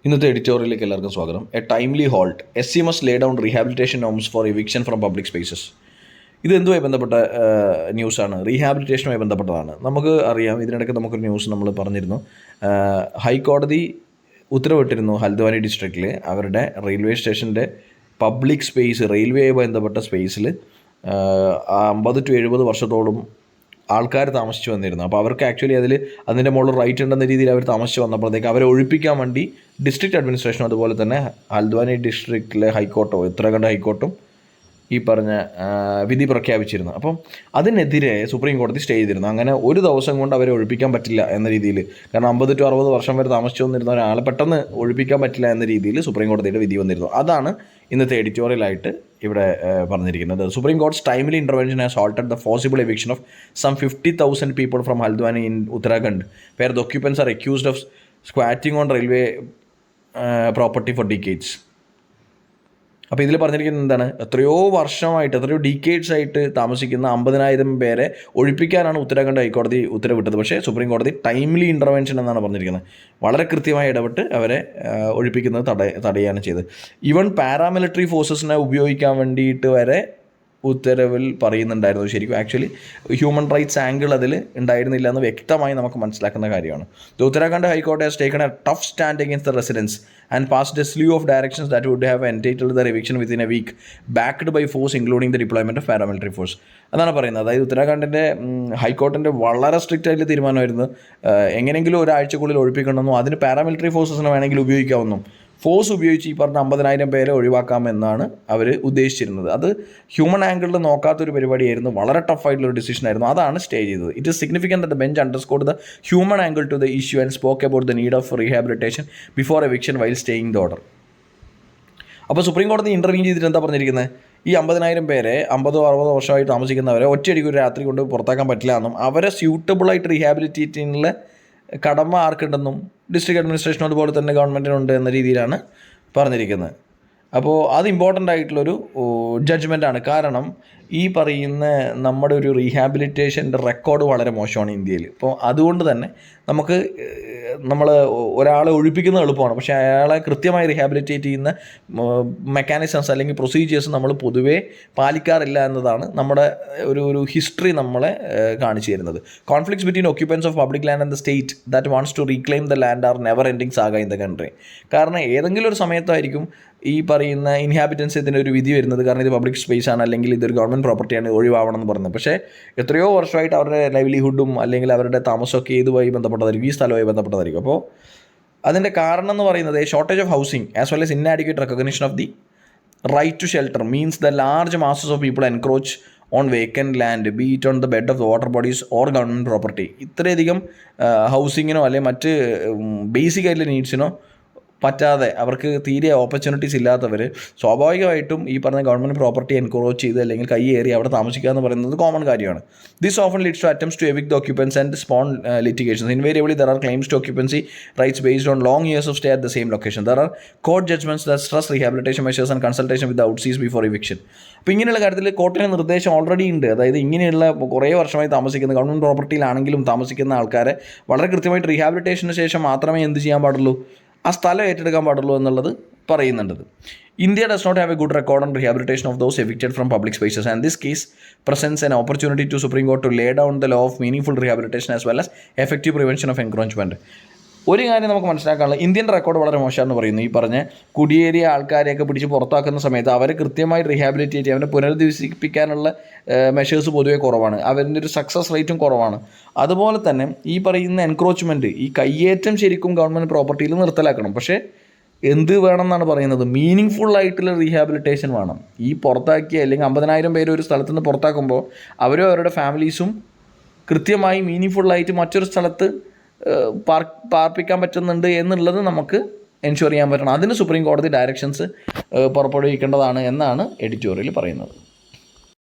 ഇന്നത്തെ എഡിറ്റോറിയലിലേക്ക് എല്ലാവർക്കും സ്വാഗതം. A timely halt. SC must lay down rehabilitation norms for eviction from public spaces. ഇത് എന്തുമായി ബന്ധപ്പെട്ട ന്യൂസാണ്? റീഹാബിലിറ്റേഷനുമായി ബന്ധപ്പെട്ടതാണ്. നമുക്ക് അറിയാം, ഇതിനിടയ്ക്ക് നമുക്കൊരു ന്യൂസ് നമ്മൾ പറഞ്ഞിരുന്നു. ഹൈക്കോടതി ഉത്തരവിട്ടിരുന്നു ഹൽദ്വാനി ഡിസ്ട്രിക്റ്റിൽ അവരുടെ റെയിൽവേ സ്റ്റേഷൻ്റെ പബ്ലിക് സ്പേസ്, റെയിൽവേയുമായി ബന്ധപ്പെട്ട സ്പേസിൽ 50 to 70 വർഷത്തോളം ആൾക്കാർ താമസിച്ച് വന്നിരുന്നു. അപ്പോൾ അവർക്ക് ആക്ച്വലി അതിൻ്റെ മുകളിൽ റൈറ്റ് ഉണ്ടെന്ന രീതിയിൽ അവർ താമസിച്ച് വന്നപ്പോഴത്തേക്ക് അവരെ ഒഴിപ്പിക്കാൻ വേണ്ടി ഡിസ്ട്രിക്ട് അഡ്മിനിസ്ട്രേഷനും അതുപോലെ തന്നെ ഹൽദ്വാനി ഡിസ്ട്രിക്റ്റിലെ ഹൈക്കോർട്ടോ ഉത്തരാഖണ്ഡ് ഹൈക്കോർട്ടും ഈ പറഞ്ഞ വിധി പ്രഖ്യാപിച്ചിരുന്നു. അപ്പം അതിനെതിരെ സുപ്രീം കോടതി സ്റ്റേ ചെയ്തിരുന്നു. അങ്ങനെ ഒരു ദിവസം കൊണ്ട് അവരെ ഒഴിപ്പിക്കാൻ പറ്റില്ല എന്ന രീതിയിൽ, കാരണം 50 to 60 വർഷം വരെ താമസിച്ചു വന്നിരുന്ന ഒരാളെ പെട്ടെന്ന് ഒഴിപ്പിക്കാൻ പറ്റില്ല എന്ന രീതിയിൽ സുപ്രീം കോടതിയുടെ വിധി വന്നിരുന്നു. അതാണ് ഇന്നത്തെ എഡിറ്റോറിയലായിട്ട് ഇവിടെ പറഞ്ഞിരിക്കുന്നത്. Supreme കോർട്ട്സ് timely intervention has halted the possible eviction of some 50,000 people from Haldwani in Uttarakhand, where the occupants are accused of squatting on railway property for decades. അപ്പോൾ ഇതിൽ പറഞ്ഞിരിക്കുന്നത് എന്താണ്? എത്രയോ വർഷമായിട്ട്, എത്രയോ ഡീക്കേഡ്സ് ആയിട്ട് താമസിക്കുന്ന 50,000 പേരെ ഒഴിപ്പിക്കാനാണ് ഉത്തരാഖണ്ഡ് ഹൈക്കോടതി ഉത്തരവിട്ടത്. പക്ഷേ സുപ്രീം കോടതി ടൈംലി ഇൻ്റർവെൻഷൻ എന്നാണ് പറഞ്ഞിരിക്കുന്നത്. വളരെ കൃത്യമായി ഇടപെട്ട് അവരെ ഒഴിപ്പിക്കുന്നത് തടയുകയാണ് ചെയ്തത്. ഈവൻ പാരാമിലിറ്ററി ഫോഴ്സസിനെ ഉപയോഗിക്കാൻ വേണ്ടിയിട്ട് വരെ ഉത്തരവിൽ പറയുന്നുണ്ടായിരുന്നു. ശരിക്കും ആക്ച്വലി ഹ്യൂമൻ റൈറ്റ്സ് ആംഗിൾ അതിൽ ഉണ്ടായിരുന്നില്ല എന്ന് വ്യക്തമായി നമുക്ക് മനസ്സിലാക്കുന്ന കാര്യമാണ്. ദ ഉത്തരാഖണ്ഡ് ഹൈക്കോടതി has taken a tough stand against the residents and passed a sleeve of directions that would have entitled the eviction within a week, backed by force including the deployment of paramilitary force എന്നാണ് പറയുന്നത്. അതായത് ഉത്തരാഖണ്ഡിൻ്റെ ഹൈക്കോർട്ടിൻ്റെ വളരെ strict ആയിട്ടുള്ള തീരുമാനമായിരുന്നു എങ്ങനെയെങ്കിലും ഒരാഴ്ചക്കുള്ളിൽ ഒഴിപ്പിക്കണമെന്നും അതിന് paramilitary ഫോഴ്സസിനെ വേണമെങ്കിൽ ഉപയോഗിക്കാമെന്നും ഫോഴ്സ് ഉപയോഗിച്ച് ഈ പറഞ്ഞ 50,000 പേരെ ഒഴിവാക്കാമെന്നാണ് അവർ ഉദ്ദേശിച്ചിരുന്നത്. അത് ഹ്യൂമൻ ആംഗിളിൽ നോക്കാത്തൊരു പരിപാടിയായിരുന്നു. വളരെ ടഫായിട്ടുള്ളൊരു ഡിസിഷനായിരുന്നു. അതാണ് സ്റ്റേ ചെയ്തത്. It is significant that the bench underscored the human angle to the issue and spoke about the need of rehabilitation before eviction while staying the order. അപ്പോൾ സുപ്രീം കോടതി ഇൻ്റർവ്യൂ ചെയ്തിട്ട് എന്താ പറഞ്ഞിരിക്കുന്നത്? ഈ 50,000 പേരെ 50-60 വർഷമായിട്ട് താമസിക്കുന്നവരെ ഒറ്റയടിക്ക് ഒരു രാത്രി കൊണ്ട് പുറത്താക്കാൻ പറ്റില്ല എന്നും അവരെ സ്യൂട്ടബിളായിട്ട് റീഹാബിലിറ്റേറ്റ് ചെയ്യാനുള്ള കടമ ആർക്കുണ്ടെന്നും ഡിസ്ട്രിക്ട് അഡ്മിനിസ്ട്രേഷനും അതുപോലെ തന്നെ ഗവൺമെൻറ്റിനുണ്ട് എന്ന രീതിയിലാണ് പറഞ്ഞിരിക്കുന്നത്. അപ്പോൾ അത് ഇമ്പോർട്ടൻ്റ് ആയിട്ടുള്ളൊരു ജഡ്ജ്മെൻറ്റാണ്. കാരണം ഈ പറയുന്ന നമ്മുടെ ഒരു റീഹാബിലിറ്റേഷൻ്റെ റെക്കോർഡ് വളരെ മോശമാണ് ഇന്ത്യയിൽ. അപ്പോൾ അതുകൊണ്ട് തന്നെ നമ്മൾ ഒരാളെ ഒഴിപ്പിക്കുന്നത് എളുപ്പമാണ്, പക്ഷേ അയാളെ കൃത്യമായി റീഹാബിലിറ്റേറ്റ് ചെയ്യുന്ന മെക്കാനിസംസ് അല്ലെങ്കിൽ പ്രൊസീജിയേഴ്സ് നമ്മൾ പൊതുവേ പാലിക്കാറില്ല എന്നതാണ് നമ്മുടെ ഒരു ഹിസ്റ്ററി നമ്മളെ കാണിച്ചു തരുന്നത്. Conflicts between occupants of public land and the state that wants to reclaim the land are never ending saga in the country. കാരണം ഏതെങ്കിലും ഒരു സമയത്തായിരിക്കും ഈ പറയുന്ന ഇൻഹാബിറ്റൻസ് ഇതിൻ്റെ ഒരു വിധി വരുന്നത്. കാരണം ഇത് പബ്ലിക് സ്പേസ് ആണ്, അല്ലെങ്കിൽ ഇതൊരു ഗവൺമെൻറ് പ്രോപ്പർട്ടിയാണ്, ഒഴിവാവണം എന്ന് പറയുന്നത്. പക്ഷേ എത്രയോ വർഷമായിട്ട് അവരുടെ ലൈവ്ലിഹുഡും അല്ലെങ്കിൽ അവരുടെ താമസമൊക്കെ ഇതുമായി ബന്ധപ്പെട്ടതായിരിക്കും, ഈ സ്ഥലവുമായി ബന്ധപ്പെട്ടതായിരിക്കും. അപ്പോൾ അതിൻ്റെ കാരണം എന്ന് പറയുന്നത് shortage of housing as well as inadequate recognition of the right to shelter means the large masses of people encroach on vacant land be it on the bed of the water bodies or government property. ഇത്രയധികം ഹൗസിങ്ങിനോ അല്ലെങ്കിൽ മറ്റ് basic ആയിട്ടുള്ള നീഡ്സിനോ പറ്റാതെ അവർക്ക് തീരെ opportunities ഇല്ലാത്തവർ സ്വാഭാവികമായിട്ടും ഈ പറഞ്ഞ ഗവൺമെൻറ് പ്രോപ്പർട്ടി എൻക്രോച്ച് ചെയ്ത് അല്ലെങ്കിൽ കയ്യേറി അവിടെ താമസിക്കുക എന്ന് പറയുന്നത് കോമൺ കാര്യമാണ്. This often leads to attempts to evict the occupants and spawn litigations. Invariably there are claims to occupancy rights based on long years of stay at the same location. There are court judgments that stress rehabilitation measures and consultation with oustees before eviction. അപ്പോൾ ഇങ്ങനെയുള്ള കാര്യത്തിൽ കോർട്ടിൻ്റെ നിർദ്ദേശം already ഉണ്ട്. അതായത് ഇങ്ങനെയുള്ള കുറേ വർഷമായി താമസിക്കുന്ന ഗവൺമെൻറ് പ്രോപ്പർട്ടിയിലാണെങ്കിലും താമസിക്കുന്ന ആൾക്കാരെ വളരെ കൃത്യമായിട്ട് റീഹാബിലിറ്റേഷന് ശേഷം മാത്രമേ എന്ത് ചെയ്യാൻ പാടുള്ളൂ, ആ സ്ഥലം ഏറ്റെടുക്കാൻ പാടുള്ളൂ എന്നുള്ളത് പറയുന്നുണ്ട്. India does not have a good record on rehabilitation of those evicted from public spaces, and this case presents an opportunity to Supreme Court to lay down the law of meaningful rehabilitation as well as effective prevention of encroachment. ഒരു കാര്യം നമുക്ക് മനസ്സിലാക്കാനുള്ളത്, Indian record വളരെ മോശമാണെന്ന് പറയുന്നു. ഈ പറഞ്ഞ കുടിയേറിയ ആൾക്കാരെയൊക്കെ പിടിച്ച് പുറത്താക്കുന്ന സമയത്ത് അവരെ കൃത്യമായി റീഹാബിലിറ്റേറ്റ് ചെയ്യാൻ, അവരെ പുനരധിവസിപ്പിക്കാനുള്ള മെഷേഴ്സ് പൊതുവെ കുറവാണ്. അവരുടെ ഒരു സക്സസ് റേറ്റും കുറവാണ്. അതുപോലെ തന്നെ ഈ പറയുന്ന എൻക്രോച്ച്മെൻറ്റ്, ഈ കയ്യേറ്റം ശരിക്കും ഗവൺമെൻറ് പ്രോപ്പർട്ടിയിൽ നിർത്തലാക്കണം. പക്ഷേ എന്ത് വേണം എന്നാണ് പറയുന്നത്? മീനിങ് ഫുള്ളായിട്ടുള്ള റീഹാബിലിറ്റേഷൻ വേണം. ഈ പുറത്താക്കിയ അല്ലെങ്കിൽ 50,000 പേര് ഒരു സ്ഥലത്ത് നിന്ന് പുറത്താക്കുമ്പോൾ അവരും അവരുടെ ഫാമിലീസും കൃത്യമായി മീനിങ് ഫുള്ളായിട്ട് മറ്റൊരു സ്ഥലത്ത് പാർപ്പിക്കാൻ പറ്റുന്നുണ്ട് എന്നുള്ളത് നമുക്ക് എൻഷുർ ചെയ്യാൻ പറ്റണം. അതിന് സുപ്രീം കോടതി ഡയറക്ഷൻസ് പുറപ്പെടുവിക്കേണ്ടതാണ് എന്നാണ് എഡിറ്റോറിയൽ പറയുന്നത്.